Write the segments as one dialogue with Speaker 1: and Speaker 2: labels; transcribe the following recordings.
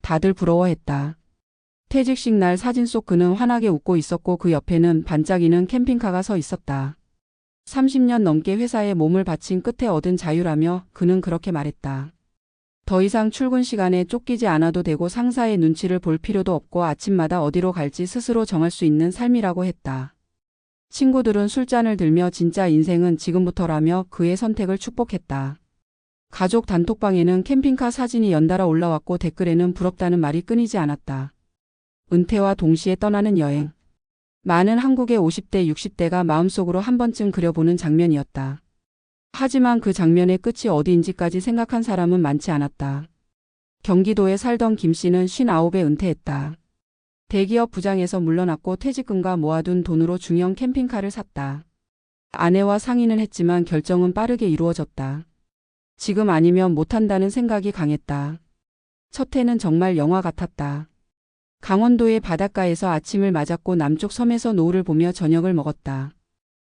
Speaker 1: 다들 부러워했다. 퇴직식 날 사진 속 그는 환하게 웃고 있었고 그 옆에는 반짝이는 캠핑카가 서 있었다. 30년 넘게 회사에 몸을 바친 끝에 얻은 자유라며 그는 그렇게 말했다. 더 이상 출근 시간에 쫓기지 않아도 되고 상사의 눈치를 볼 필요도 없고 아침마다 어디로 갈지 스스로 정할 수 있는 삶이라고 했다. 친구들은 술잔을 들며 진짜 인생은 지금부터라며 그의 선택을 축복했다. 가족 단톡방에는 캠핑카 사진이 연달아 올라왔고 댓글에는 부럽다는 말이 끊이지 않았다. 은퇴와 동시에 떠나는 여행. 많은 한국의 50대, 60대가 마음속으로 한 번쯤 그려보는 장면이었다. 하지만 그 장면의 끝이 어디인지까지 생각한 사람은 많지 않았다. 경기도에 살던 김 씨는 59에 은퇴했다. 대기업 부장에서 물러났고 퇴직금과 모아둔 돈으로 중형 캠핑카를 샀다. 아내와 상의는 했지만 결정은 빠르게 이루어졌다. 지금 아니면 못한다는 생각이 강했다. 첫 해는 정말 영화 같았다. 강원도의 바닷가에서 아침을 맞았고 남쪽 섬에서 노을을 보며 저녁을 먹었다.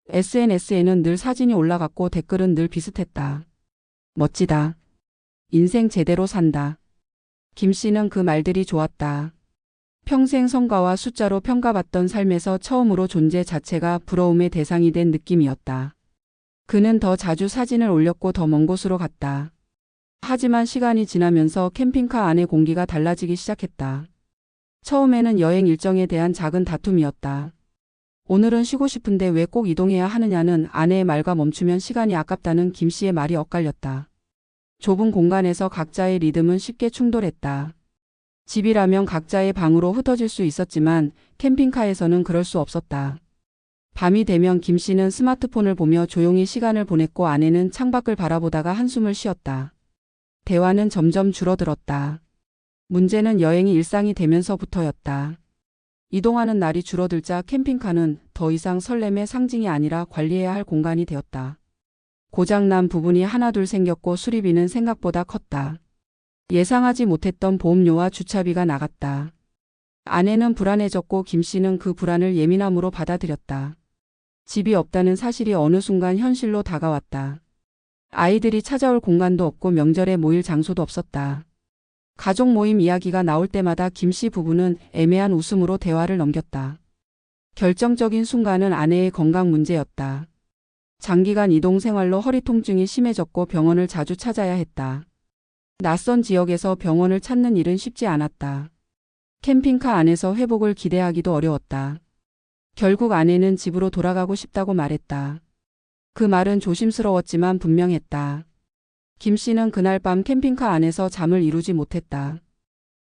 Speaker 1: SNS에는 늘 사진이 올라갔고 댓글은 늘 비슷했다. 멋지다. 인생 제대로 산다. 김 씨는 그 말들이 좋았다. 평생 성과와 숫자로 평가받던 삶에서 처음으로 존재 자체가 부러움의 대상이 된 느낌이었다. 그는 더 자주 사진을 올렸고 더 먼 곳으로 갔다. 하지만 시간이 지나면서 캠핑카 안의 공기가 달라지기 시작했다. 처음에는 여행 일정에 대한 작은 다툼이었다. 오늘은 쉬고 싶은데 왜 꼭 이동해야 하느냐는 아내의 말과 멈추면 시간이 아깝다는 김 씨의 말이 엇갈렸다. 좁은 공간에서 각자의 리듬은 쉽게 충돌했다. 집이라면 각자의 방으로 흩어질 수 있었지만 캠핑카에서는 그럴 수 없었다. 밤이 되면 김 씨는 스마트폰을 보며 조용히 시간을 보냈고 아내는 창밖을 바라보다가 한숨을 쉬었다. 대화는 점점 줄어들었다. 문제는 여행이 일상이 되면서부터였다. 이동하는 날이 줄어들자 캠핑카는 더 이상 설렘의 상징이 아니라 관리해야 할 공간이 되었다. 고장난 부분이 하나둘 생겼고 수리비는 생각보다 컸다. 예상하지 못했던 보험료와 주차비가 나갔다. 아내는 불안해졌고 김 씨는 그 불안을 예민함으로 받아들였다. 집이 없다는 사실이 어느 순간 현실로 다가왔다. 아이들이 찾아올 공간도 없고 명절에 모일 장소도 없었다. 가족 모임 이야기가 나올 때마다 김 씨 부부는 애매한 웃음으로 대화를 넘겼다. 결정적인 순간은 아내의 건강 문제였다. 장기간 이동 생활로 허리 통증이 심해졌고 병원을 자주 찾아야 했다. 낯선 지역에서 병원을 찾는 일은 쉽지 않았다. 캠핑카 안에서 회복을 기대하기도 어려웠다. 결국 아내는 집으로 돌아가고 싶다고 말했다. 그 말은 조심스러웠지만 분명했다. 김 씨는 그날 밤 캠핑카 안에서 잠을 이루지 못했다.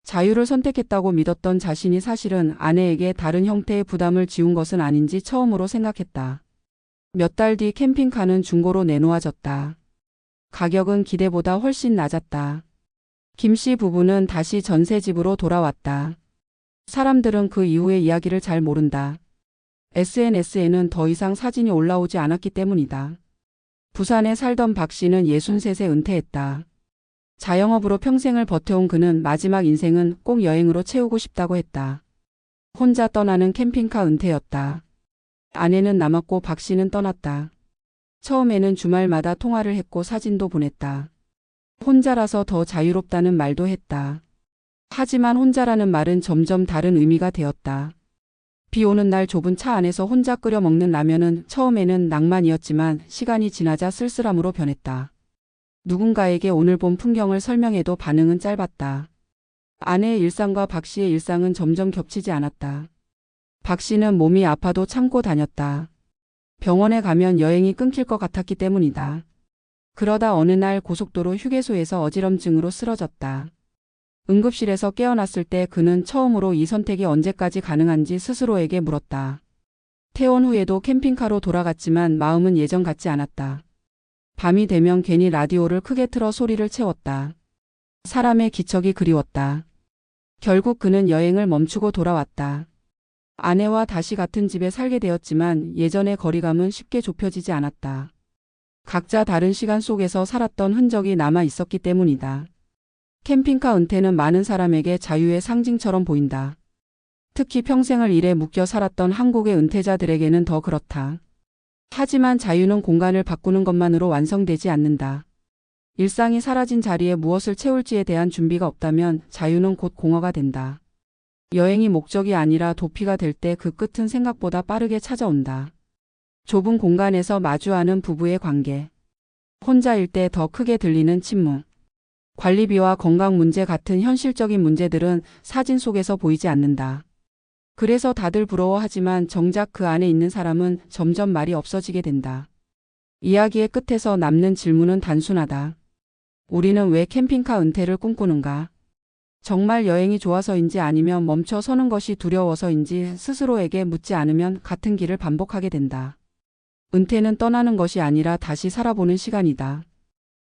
Speaker 1: 자유를 선택했다고 믿었던 자신이 사실은 아내에게 다른 형태의 부담을 지운 것은 아닌지 처음으로 생각했다. 몇 달 뒤 캠핑카는 중고로 내놓아졌다. 가격은 기대보다 훨씬 낮았다. 김 씨 부부는 다시 전세집으로 돌아왔다. 사람들은 그 이후의 이야기를 잘 모른다. SNS에는 더 이상 사진이 올라오지 않았기 때문이다. 부산에 살던 박 씨는 63세 은퇴했다. 자영업으로 평생을 버텨온 그는 마지막 인생은 꼭 여행으로 채우고 싶다고 했다. 혼자 떠나는 캠핑카 은퇴였다. 아내는 남았고 박 씨는 떠났다. 처음에는 주말마다 통화를 했고 사진도 보냈다. 혼자라서 더 자유롭다는 말도 했다. 하지만 혼자라는 말은 점점 다른 의미가 되었다. 비 오는 날 좁은 차 안에서 혼자 끓여 먹는 라면은 처음에는 낭만이었지만 시간이 지나자 쓸쓸함으로 변했다. 누군가에게 오늘 본 풍경을 설명해도 반응은 짧았다. 아내의 일상과 박 씨의 일상은 점점 겹치지 않았다. 박 씨는 몸이 아파도 참고 다녔다. 병원에 가면 여행이 끊길 것 같았기 때문이다. 그러다 어느 날 고속도로 휴게소에서 어지럼증으로 쓰러졌다. 응급실에서 깨어났을 때 그는 처음으로 이 선택이 언제까지 가능한지 스스로에게 물었다. 퇴원 후에도 캠핑카로 돌아갔지만 마음은 예전 같지 않았다. 밤이 되면 괜히 라디오를 크게 틀어 소리를 채웠다. 사람의 기척이 그리웠다. 결국 그는 여행을 멈추고 돌아왔다. 아내와 다시 같은 집에 살게 되었지만 예전의 거리감은 쉽게 좁혀지지 않았다. 각자 다른 시간 속에서 살았던 흔적이 남아 있었기 때문이다. 캠핑카 은퇴는 많은 사람에게 자유의 상징처럼 보인다. 특히 평생을 일에 묶여 살았던 한국의 은퇴자들에게는 더 그렇다. 하지만 자유는 공간을 바꾸는 것만으로 완성되지 않는다. 일상이 사라진 자리에 무엇을 채울지에 대한 준비가 없다면 자유는 곧 공허가 된다. 여행이 목적이 아니라 도피가 될 때 그 끝은 생각보다 빠르게 찾아온다. 좁은 공간에서 마주하는 부부의 관계. 혼자일 때 더 크게 들리는 침묵. 관리비와 건강 문제 같은 현실적인 문제들은 사진 속에서 보이지 않는다. 그래서 다들 부러워하지만 정작 그 안에 있는 사람은 점점 말이 없어지게 된다. 이야기의 끝에서 남는 질문은 단순하다. 우리는 왜 캠핑카 은퇴를 꿈꾸는가? 정말 여행이 좋아서인지 아니면 멈춰 서는 것이 두려워서인지 스스로에게 묻지 않으면 같은 길을 반복하게 된다. 은퇴는 떠나는 것이 아니라 다시 살아보는 시간이다.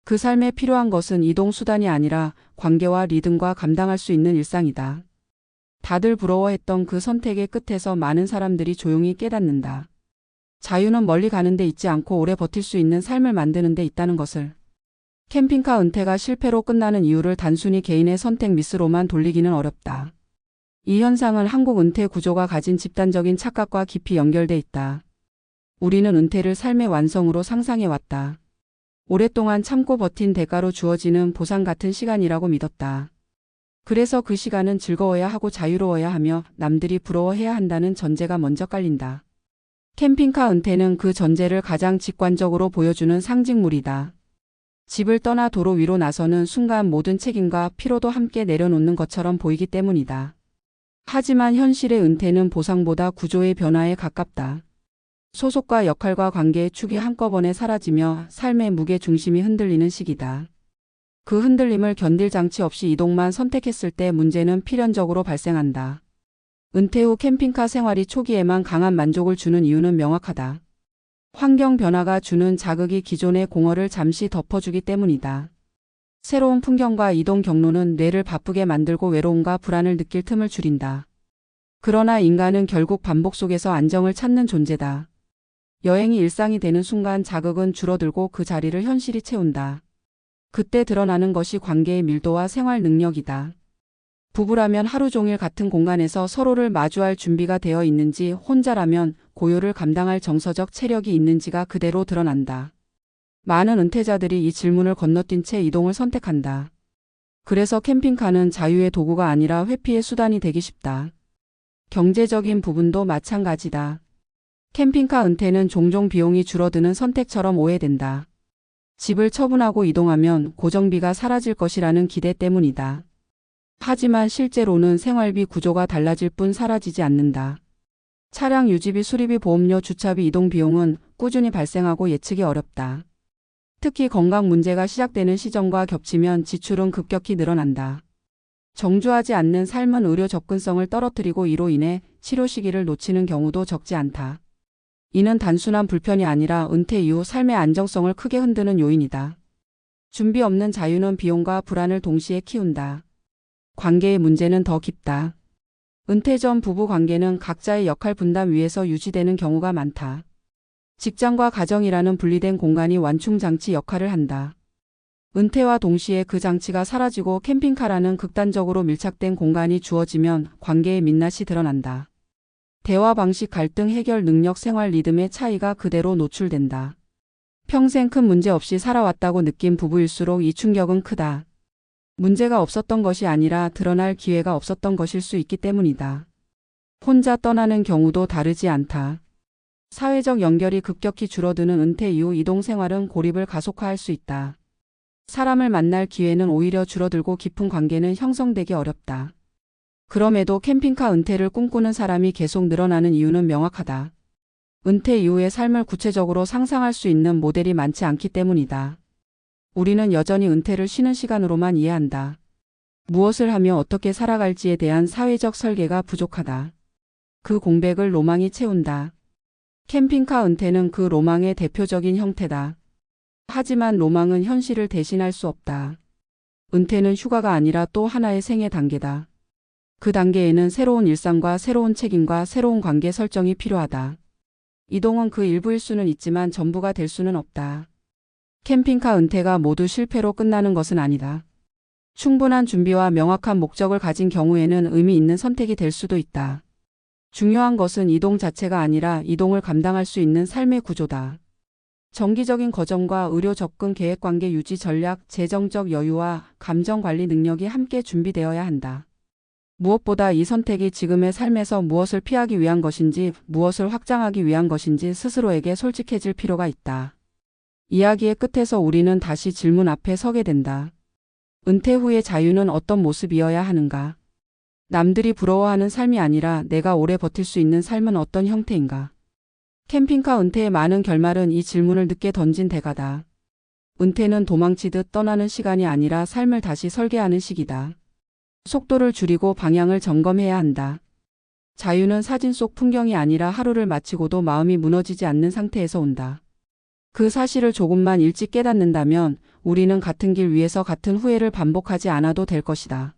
Speaker 1: 그 삶에 필요한 것은 이동 수단이 아니라 관계와 리듬과 감당할 수 있는 일상이다. 다들 부러워했던 그 선택의 끝에서 많은 사람들이 조용히 깨닫는다. 자유는 멀리 가는 데 있지 않고 오래 버틸 수 있는 삶을 만드는 데 있다는 것을. 캠핑카 은퇴가 실패로 끝나는 이유를 단순히 개인의 선택 미스로만 돌리기는 어렵다. 이 현상은 한국 은퇴 구조가 가진 집단적인 착각과 깊이 연결돼 있다. 우리는 은퇴를 삶의 완성으로 상상해왔다. 오랫동안 참고 버틴 대가로 주어지는 보상 같은 시간이라고 믿었다. 그래서 그 시간은 즐거워야 하고 자유로워야 하며 남들이 부러워해야 한다는 전제가 먼저 깔린다. 캠핑카 은퇴는 그 전제를 가장 직관적으로 보여주는 상징물이다. 집을 떠나 도로 위로 나서는 순간 모든 책임과 피로도 함께 내려놓는 것처럼 보이기 때문이다. 하지만 현실의 은퇴는 보상보다 구조의 변화에 가깝다. 소속과 역할과 관계의 축이 한꺼번에 사라지며 삶의 무게 중심이 흔들리는 시기다. 그 흔들림을 견딜 장치 없이 이동만 선택했을 때 문제는 필연적으로 발생한다. 은퇴 후 캠핑카 생활이 초기에만 강한 만족을 주는 이유는 명확하다. 환경 변화가 주는 자극이 기존의 공허를 잠시 덮어주기 때문이다. 새로운 풍경과 이동 경로는 뇌를 바쁘게 만들고 외로움과 불안을 느낄 틈을 줄인다. 그러나 인간은 결국 반복 속에서 안정을 찾는 존재다. 여행이 일상이 되는 순간 자극은 줄어들고 그 자리를 현실이 채운다. 그때 드러나는 것이 관계의 밀도와 생활 능력이다. 부부라면 하루 종일 같은 공간에서 서로를 마주할 준비가 되어 있는지, 혼자라면 고요를 감당할 정서적 체력이 있는지가 그대로 드러난다. 많은 은퇴자들이 이 질문을 건너뛴 채 이동을 선택한다. 그래서 캠핑카는 자유의 도구가 아니라 회피의 수단이 되기 쉽다. 경제적인 부분도 마찬가지다. 캠핑카 은퇴는 종종 비용이 줄어드는 선택처럼 오해된다. 집을 처분하고 이동하면 고정비가 사라질 것이라는 기대 때문이다. 하지만 실제로는 생활비 구조가 달라질 뿐 사라지지 않는다. 차량 유지비, 수리비, 보험료, 주차비, 이동 비용은 꾸준히 발생하고 예측이 어렵다. 특히 건강 문제가 시작되는 시점과 겹치면 지출은 급격히 늘어난다. 정주하지 않는 삶은 의료 접근성을 떨어뜨리고 이로 인해 치료 시기를 놓치는 경우도 적지 않다. 이는 단순한 불편이 아니라 은퇴 이후 삶의 안정성을 크게 흔드는 요인이다. 준비 없는 자유는 비용과 불안을 동시에 키운다. 관계의 문제는 더 깊다. 은퇴 전 부부 관계는 각자의 역할 분담 위에서 유지되는 경우가 많다. 직장과 가정이라는 분리된 공간이 완충장치 역할을 한다. 은퇴와 동시에 그 장치가 사라지고 캠핑카라는 극단적으로 밀착된 공간이 주어지면 관계의 민낯이 드러난다. 대화 방식, 갈등 해결 능력, 생활 리듬의 차이가 그대로 노출된다. 평생 큰 문제 없이 살아왔다고 느낀 부부일수록 이 충격은 크다. 문제가 없었던 것이 아니라 드러날 기회가 없었던 것일 수 있기 때문이다. 혼자 떠나는 경우도 다르지 않다. 사회적 연결이 급격히 줄어드는 은퇴 이후 이동 생활은 고립을 가속화할 수 있다. 사람을 만날 기회는 오히려 줄어들고 깊은 관계는 형성되기 어렵다. 그럼에도 캠핑카 은퇴를 꿈꾸는 사람이 계속 늘어나는 이유는 명확하다. 은퇴 이후의 삶을 구체적으로 상상할 수 있는 모델이 많지 않기 때문이다. 우리는 여전히 은퇴를 쉬는 시간으로만 이해한다. 무엇을 하며 어떻게 살아갈지에 대한 사회적 설계가 부족하다. 그 공백을 로망이 채운다. 캠핑카 은퇴는 그 로망의 대표적인 형태다. 하지만 로망은 현실을 대신할 수 없다. 은퇴는 휴가가 아니라 또 하나의 생애 단계다. 그 단계에는 새로운 일상과 새로운 책임과 새로운 관계 설정이 필요하다. 이동은 그 일부일 수는 있지만 전부가 될 수는 없다. 캠핑카 은퇴가 모두 실패로 끝나는 것은 아니다. 충분한 준비와 명확한 목적을 가진 경우에는 의미 있는 선택이 될 수도 있다. 중요한 것은 이동 자체가 아니라 이동을 감당할 수 있는 삶의 구조다. 정기적인 거점과 의료 접근 계획 관계 유지 전략, 재정적 여유와 감정 관리 능력이 함께 준비되어야 한다. 무엇보다 이 선택이 지금의 삶에서 무엇을 피하기 위한 것인지, 무엇을 확장하기 위한 것인지 스스로에게 솔직해질 필요가 있다. 이야기의 끝에서 우리는 다시 질문 앞에 서게 된다. 은퇴 후의 자유는 어떤 모습이어야 하는가? 남들이 부러워하는 삶이 아니라 내가 오래 버틸 수 있는 삶은 어떤 형태인가? 캠핑카 은퇴의 많은 결말은 이 질문을 늦게 던진 대가다. 은퇴는 도망치듯 떠나는 시간이 아니라 삶을 다시 설계하는 시기다. 속도를 줄이고 방향을 점검해야 한다. 자유는 사진 속 풍경이 아니라 하루를 마치고도 마음이 무너지지 않는 상태에서 온다. 그 사실을 조금만 일찍 깨닫는다면 우리는 같은 길 위에서 같은 후회를 반복하지 않아도 될 것이다.